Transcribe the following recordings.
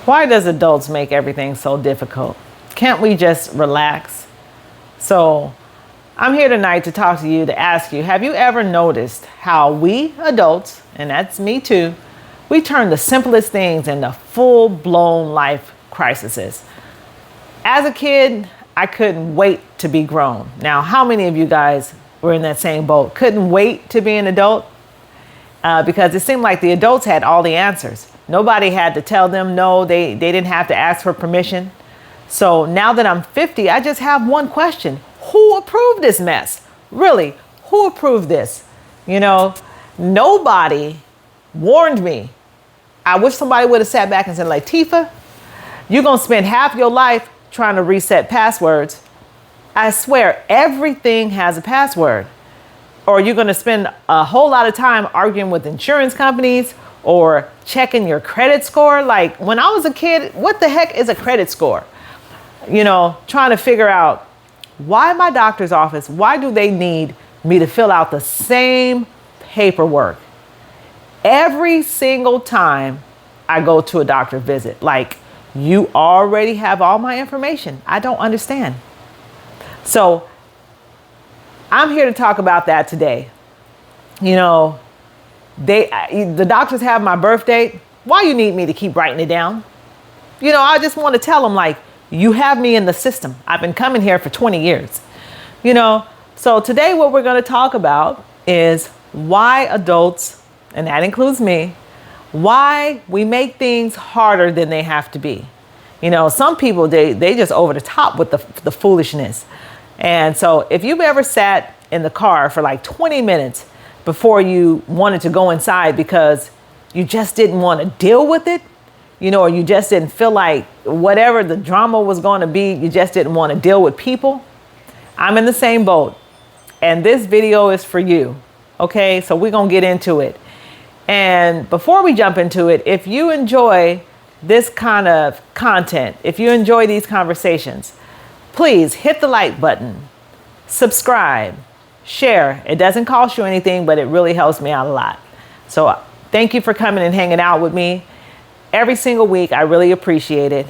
Why does adults make everything so difficult? Can't we just relax? So, I'm here tonight to talk to you, to ask you, have you ever noticed how we adults, and that's me too, we turn the simplest things into full-blown life crises? As a kid, I couldn't wait to be grown. Now, how many of you guys were in that same boat? Couldn't wait to be an adult? Because it seemed like the adults had all the answers. Nobody had to tell them no. They didn't have to ask for permission. So now that I'm 50, I just have one question. Who approved this mess? Really, who approved this? Nobody warned me. I wish somebody would have sat back and said, Latifah, you're going to spend half your life trying to reset passwords. I swear, everything has a password. Or you're going to spend a whole lot of time arguing with insurance companies or checking your credit score. Like when I was a kid, what the heck is a credit score? Trying to figure out why my doctor's office, why do they need me to fill out the same paperwork every single time I go to a doctor visit? Like, you already have all my information. I don't understand. So I'm here to talk about that today. The doctors have my birth date. Why you need me to keep writing it down? I just want to tell them, you have me in the system. I've been coming here for 20 years. So today what we're going to talk about is why adults, and that includes me, why we make things harder than they have to be. Some people, they just over the top with the foolishness. And so if you've ever sat in the car for 20 minutes before you wanted to go inside because you just didn't want to deal with it, or you just didn't feel like whatever the drama was going to be, you just didn't want to deal with people, I'm in the same boat. And this video is for you. Okay, so we're going to get into it. And before we jump into it, if you enjoy this kind of content, if you enjoy these conversations, please hit the like button, subscribe, share. It doesn't cost you anything, but it really helps me out a lot. So thank you for coming and hanging out with me every single week. I really appreciate it.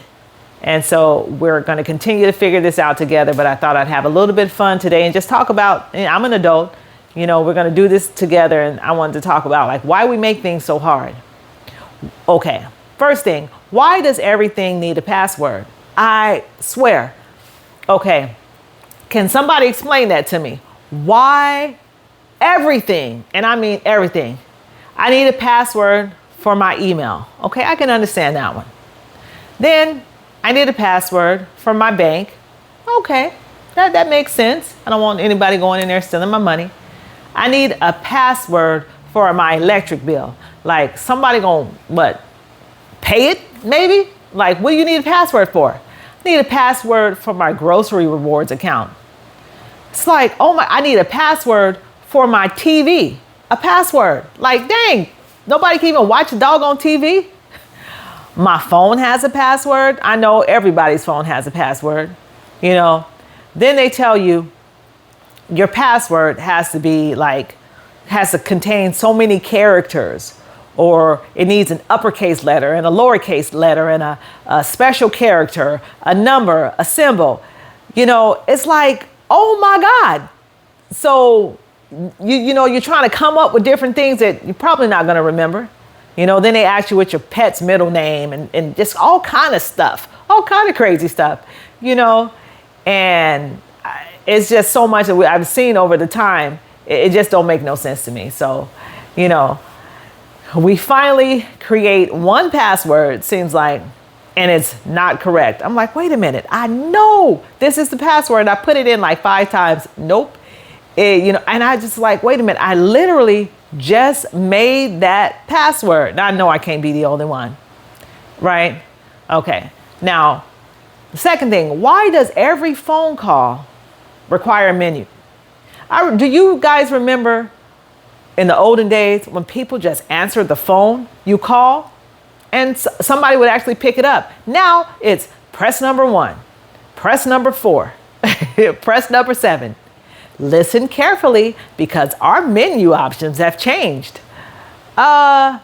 And so we're going to continue to figure this out together, but I thought I'd have a little bit of fun today and just talk about, I'm an adult, we're going to do this together, and I wanted to talk about why we make things so hard. Okay, first thing, why does everything need a password? I swear. Okay, can somebody explain that to me? Why everything, and I mean everything, I need a password for my email. Okay, I can understand that one. Then I need a password for my bank. Okay, that makes sense. I don't want anybody going in there stealing my money. I need a password for my electric bill. Somebody gonna, pay it maybe? What do you need a password for? I need a password for my grocery rewards account. It's I need a password for my TV. A password. Dang, nobody can even watch a doggone TV. My phone has a password. I know everybody's phone has a password. Then they tell you your password has to be has to contain so many characters, or it needs an uppercase letter and a lowercase letter and a special character, a number, a symbol. It's oh my God. So, you're trying to come up with different things that you're probably not going to remember. Then they ask you what's your pet's middle name and just all kind of stuff, all kind of crazy stuff, and it's just so much that I've seen over the time. It just don't make no sense to me. So, we finally create one password, seems like, and it's not correct. I'm wait a minute. I know this is the password. I put it in 5 times. Nope. And I just wait a minute. I literally just made that password. Now I know I can't be the only one, right? Okay. Now, the second thing, why does every phone call require a menu? Do you guys remember in the olden days when people just answered the phone? You call and somebody would actually pick it up. Now it's press number 1, press number 4, press number 7. Listen carefully because our menu options have changed. No,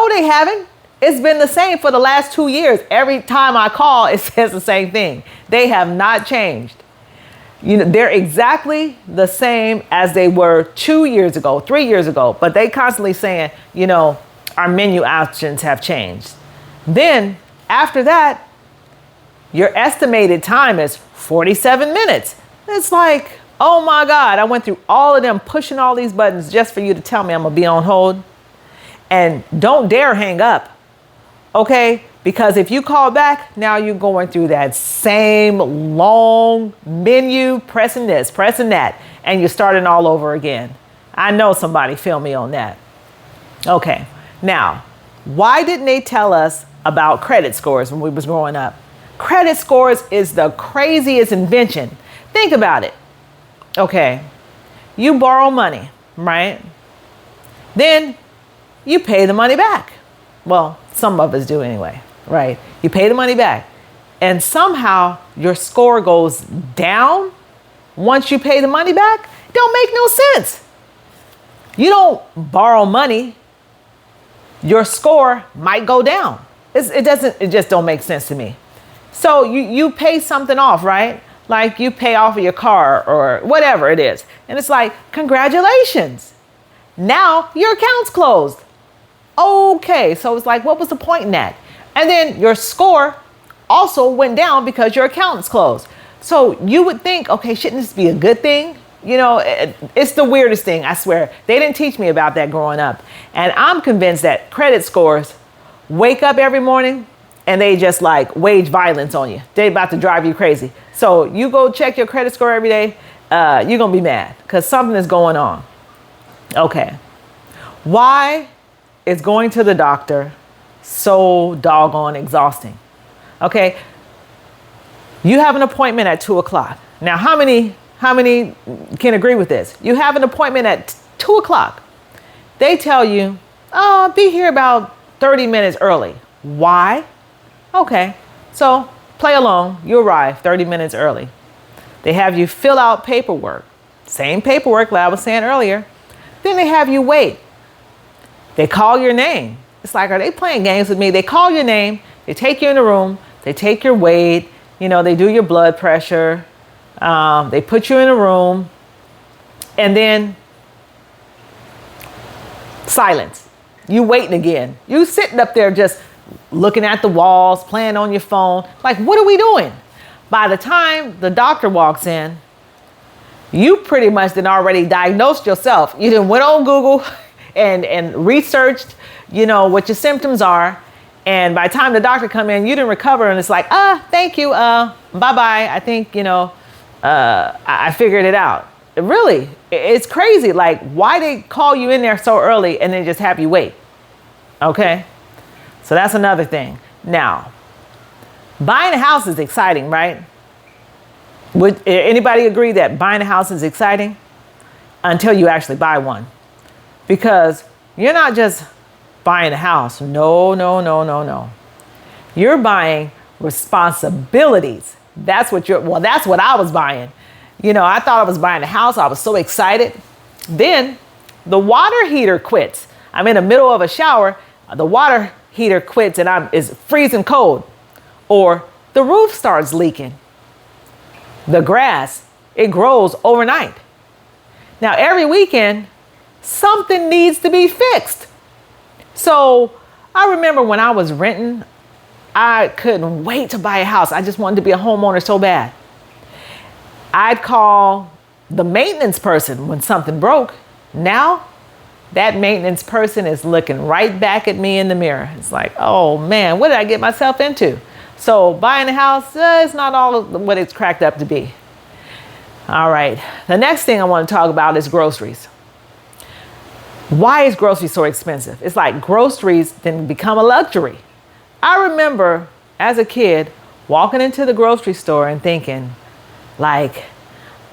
they haven't. It's been the same for the last 2 years. Every time I call, it says the same thing. They have not changed. They're exactly the same as they were 2 years ago, 3 years ago, but they constantly saying, our menu options have changed. Then after that, your estimated time is 47 minutes. It's like, oh my God, I went through all of them pushing all these buttons just for you to tell me I'm gonna be on hold. And don't dare hang up, okay? Because if you call back, now you're going through that same long menu, pressing this, pressing that, and you're starting all over again. I know somebody feel me on that. Okay, now, why didn't they tell us about credit scores when we was growing up? Credit scores is the craziest invention. Think about it. Okay, you borrow money, right? Then you pay the money back. Well, some of us do anyway. Right? You pay the money back and somehow your score goes down once you pay the money back. It don't make no sense. You don't borrow money. Your score might go down. It just don't make sense to me. So you pay something off, right? Like you pay off of your car or whatever it is. And it's like, congratulations. Now your account's closed. Okay. So it's like, what was the point in that? And then your score also went down because your account's closed. So you would think, okay, shouldn't this be a good thing? It's the weirdest thing, I swear. They didn't teach me about that growing up. And I'm convinced that credit scores wake up every morning and they just like wage violence on you. They about to drive you crazy. So you go check your credit score every day, you're going to be mad because something is going on. Okay. Why is going to the doctor so doggone exhausting? Okay. You have an appointment at 2:00. Now, how many can agree with this? You have an appointment at 2:00. They tell you, oh, be here about 30 minutes early. Why? Okay. So play along. You arrive 30 minutes early. They have you fill out paperwork. Same paperwork that I was saying earlier. Then they have you wait. They call your name. It's like, are they playing games with me? They call your name, they take you in the room, they take your weight, they do your blood pressure, they put you in a room, and then silence. You waiting again. You sitting up there just looking at the walls, playing on your phone. Like, what are we doing? By the time the doctor walks in, you pretty much done already diagnosed yourself. You done went on Google and researched what your symptoms are. And by the time the doctor come in, you didn't recover. And it's like, thank you. Bye-bye. I think, I figured it out. Really, it's crazy. Like, why they call you in there so early and then just have you wait? Okay. So that's another thing. Now, buying a house is exciting, right? Would anybody agree that buying a house is exciting? Until you actually buy one. Because you're not just buying a house. No. You're buying responsibilities. That's what I was buying. I thought I was buying a house. I was so excited. Then the water heater quits. I'm in the middle of a shower. The water heater quits and it's freezing cold. Or the roof starts leaking. The grass, it grows overnight. Now, every weekend, something needs to be fixed. So I remember when I was renting, I couldn't wait to buy a house. I just wanted to be a homeowner so bad. I'd call the maintenance person when something broke. Now, that maintenance person is looking right back at me in the mirror. It's like, oh man, what did I get myself into? So buying a house, it's not all what it's cracked up to be. All right. The next thing I want to talk about is groceries. Why is groceries so expensive? It's like groceries then become a luxury. I remember as a kid walking into the grocery store and thinking, like,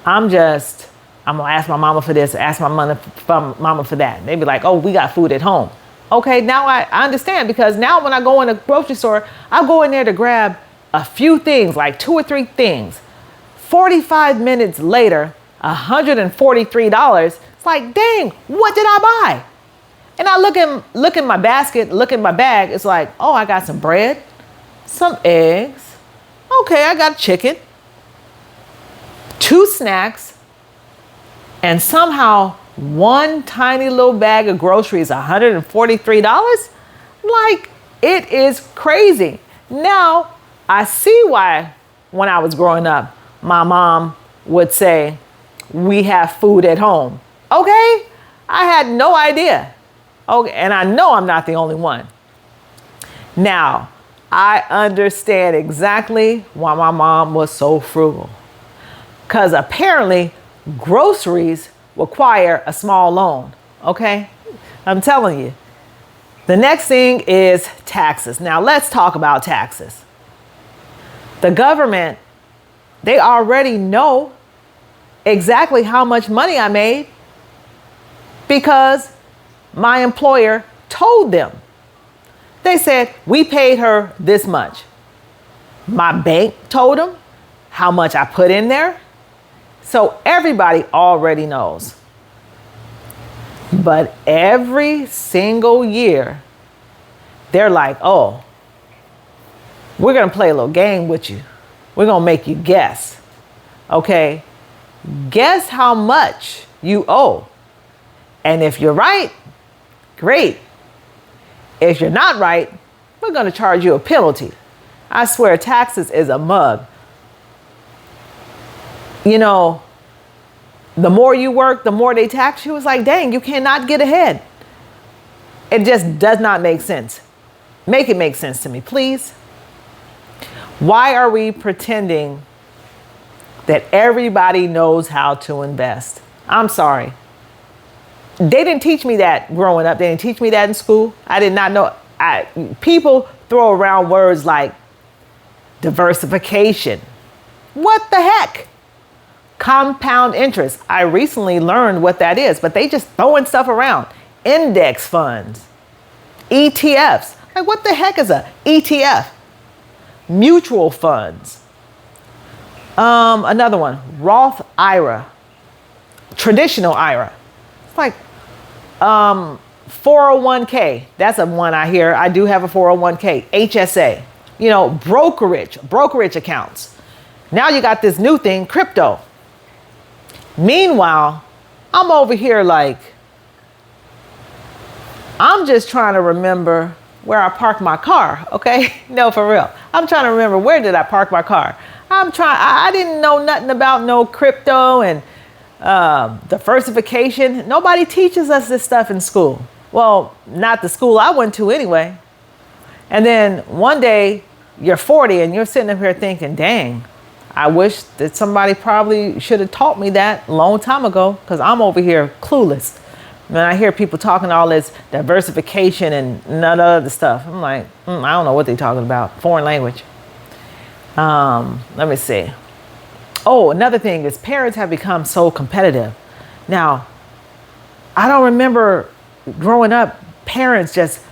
I'm going to ask my mama for this, ask my mama for that. They'd be like, oh, we got food at home. Okay, now I understand, because now when I go in a grocery store, I go in there to grab a few things, like 2 or 3 things. 45 minutes later, $143. It's like, dang, what did I buy? And I look in my basket, look in my bag. It's like, oh, I got some bread, some eggs. Okay, I got chicken, 2 snacks, and somehow one tiny little bag of groceries, $143. Like, it is crazy. Now, I see why when I was growing up, my mom would say, we have food at home. Okay, I had no idea. Okay, and I know I'm not the only one. Now, I understand exactly why my mom was so frugal. Because apparently, groceries require a small loan. Okay, I'm telling you. The next thing is taxes. Now, let's talk about taxes. The government, they already know exactly how much money I made because my employer told them. They said, we paid her this much. My bank told them how much I put in there. So everybody already knows. But every single year, they're like, oh, we're going to play a little game with you. We're going to make you guess. Okay? Guess how much you owe. And if you're right, great. If you're not right, we're going to charge you a penalty. I swear taxes is a mug. You know, the more you work, the more they tax you. It's like, dang, you cannot get ahead. It just does not make sense. Make it make sense to me, please. Why are we pretending that everybody knows how to invest? I'm sorry. They didn't teach me that growing up. They didn't teach me that in school. I did not know. People throw around words like diversification. What the heck? Compound interest. I recently learned what that is, but they just throwing stuff around. Index funds, ETFs. Like, what the heck is a ETF? Mutual funds. Another one, Roth IRA, traditional IRA. It's like 401k. That's a one I hear. I do have a 401k. HSA. You know, brokerage accounts. Now you got this new thing, crypto. Meanwhile, I'm over here like, I'm just trying to remember where I parked my car, okay? No, for real. I'm trying to remember, where did I park my car? I didn't know nothing about no crypto and diversification. Nobody teaches us this stuff in school. Well, not the school I went to anyway. And then one day you're 40 and you're sitting up here thinking, dang, I wish that somebody probably should have taught me that a long time ago, because I'm over here clueless. When I hear people talking all this diversification and none of other stuff, I'm like, I don't know what they're talking about. Foreign language. Let me see. Oh, another thing is parents have become so competitive. Now, I don't remember growing up, parents just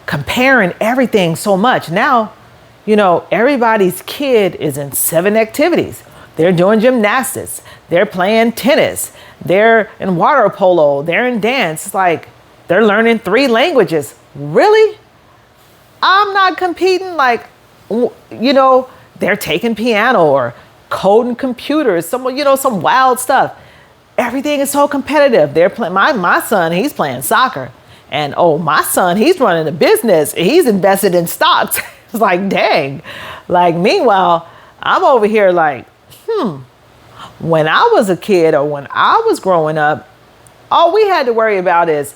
comparing everything so much. Now, you know, everybody's kid is in 7 activities. They're doing gymnastics. They're playing tennis. They're in water polo. They're in dance. It's like they're learning 3 languages. Really? I'm not competing. Like, you know, they're taking piano or coding computers, some wild stuff. Everything is so competitive. They're playing. My son, he's playing soccer. And oh, my son, he's running a business. He's invested in stocks. It's like, dang. Like, meanwhile, I'm over here like, when I was a kid or when I was growing up, all we had to worry about is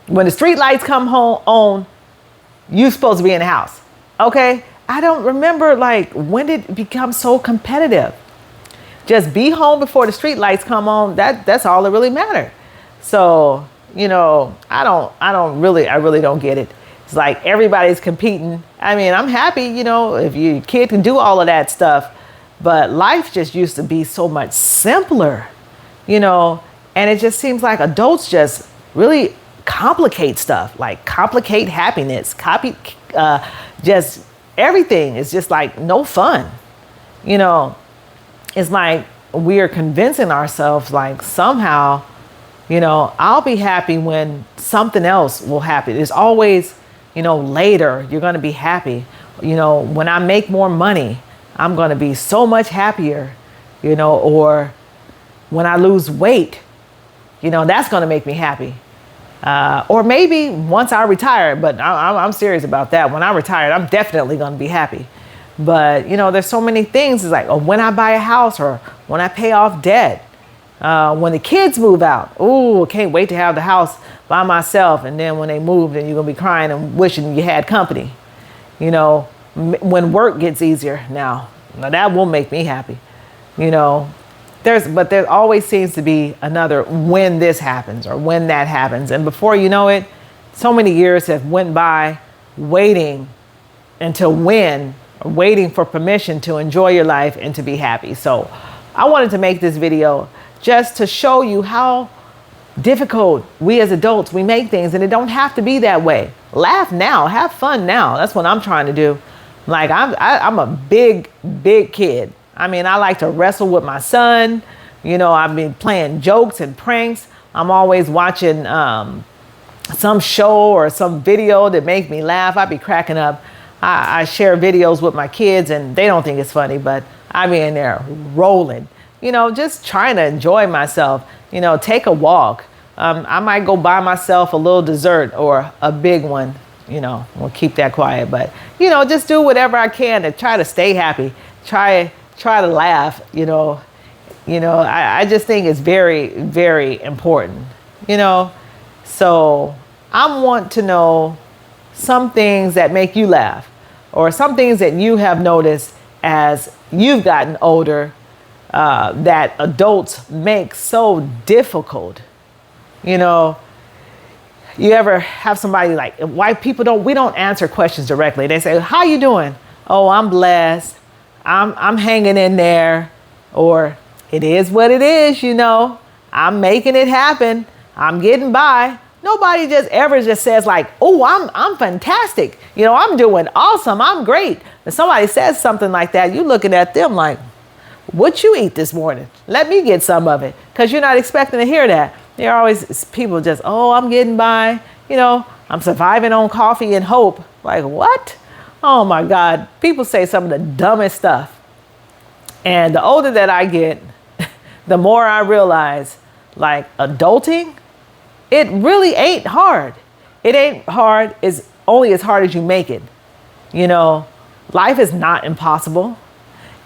when the street lights come home on, you're supposed to be in the house. Okay? I don't remember, like, when did it become so competitive? Just be home before the street lights come on. That's all that really mattered. So, you know, I really don't get it. It's like everybody's competing. I mean, I'm happy, you know, if your kid can do all of that stuff, but life just used to be so much simpler, you know, and it just seems like adults just really complicate stuff, like complicate happiness, just everything is just like no fun. You know, it's like we're convincing ourselves like somehow I'll be happy when something else will happen. There's always, later you're going to be happy. When I make more money, I'm going to be so much happier, or when I lose weight, that's going to make me happy. Or maybe once I retire, but I'm serious about that. When I retire, I'm definitely going to be happy. But, there's so many things. It's like, when I buy a house or when I pay off debt, when the kids move out. Ooh, can't wait to have the house by myself. And then when they move, then you're going to be crying and wishing you had company. When work gets easier now that will make me happy. There always seems to be another when this happens or when that happens. And before you know it, so many years have went by waiting waiting for permission to enjoy your life and to be happy. So I wanted to make this video just to show you how difficult we as adults, we make things, and it don't have to be that way. Laugh now, have fun now. That's what I'm trying to do. Like I'm a big kid. I mean, I like to wrestle with my son. I've been playing jokes and pranks. I'm always watching some show or some video that make me laugh. I be cracking up. I share videos with my kids and they don't think it's funny, but I be in there rolling, just trying to enjoy myself, take a walk. I might go buy myself a little dessert or a big one, we'll keep that quiet, but, just do whatever I can to try to stay happy, try to laugh, I just think it's very, very important, so I want to know some things that make you laugh or some things that you have noticed as you've gotten older that adults make so difficult. You ever have somebody like white people we don't answer questions directly. They say, how you doing? Oh, I'm blessed. I'm hanging in there, or it is what it is. I'm making it happen. I'm getting by. Nobody just says like, oh, I'm fantastic. I'm doing awesome. I'm great. If somebody says something like that, you're looking at them like, what you eat this morning? Let me get some of it. Because you're not expecting to hear that. There are always people just, oh, I'm getting by. I'm surviving on coffee and hope. Like, what? Oh, my God. People say some of the dumbest stuff. And the older that I get, the more I realize, like, adulting, it really ain't hard. It ain't hard. It's only as hard as you make it. Life is not impossible.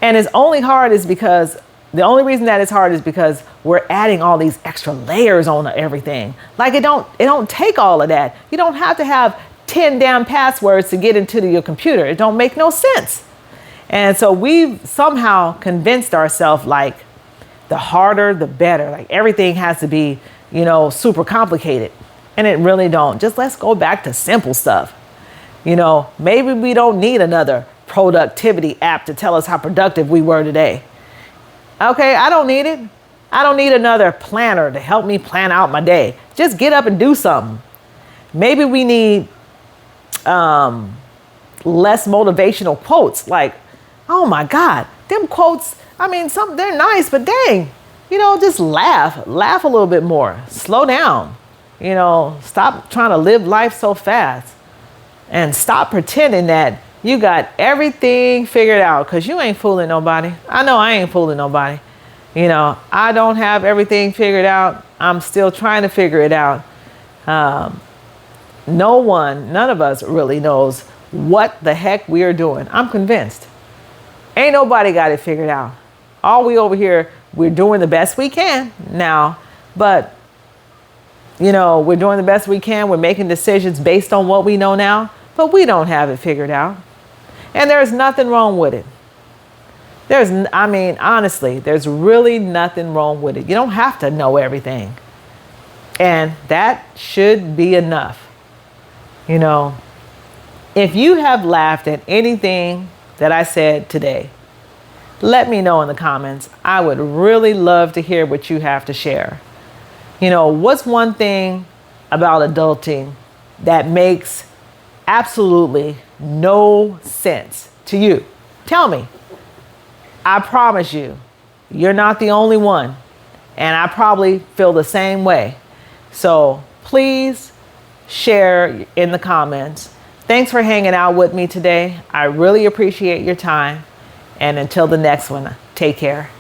And it's only hard is because the only reason that it's hard is because we're adding all these extra layers on everything. Like it don't take all of that. You don't have to have 10 damn passwords to get into your computer. It don't make no sense. And so we've somehow convinced ourselves like the harder, the better. Like everything has to be, super complicated. And it really don't. Just let's go back to simple stuff. Maybe we don't need another productivity app to tell us how productive we were today. Okay, I don't need it. I don't need another planner to help me plan out my day. Just get up and do something. Maybe we need less motivational quotes. Like, oh my God, them quotes, they're nice, but dang, just laugh a little bit more, slow down, stop trying to live life so fast and stop pretending that you got everything figured out, because you ain't fooling nobody. I know I ain't fooling nobody. I don't have everything figured out. I'm still trying to figure it out. None of us really knows what the heck we are doing. I'm convinced. Ain't nobody got it figured out. All we over here, we're doing the best we can now, but we're doing the best we can. We're making decisions based on what we know now, but we don't have it figured out. And there's nothing wrong with it. Honestly, there's really nothing wrong with it. You don't have to know everything. And that should be enough. If you have laughed at anything that I said today, let me know in the comments. I would really love to hear what you have to share. What's one thing about adulting that makes absolutely no sense to you? Tell me. I promise you, you're not the only one. And I probably feel the same way. So please share in the comments. Thanks for hanging out with me today. I really appreciate your time. And until the next one, take care.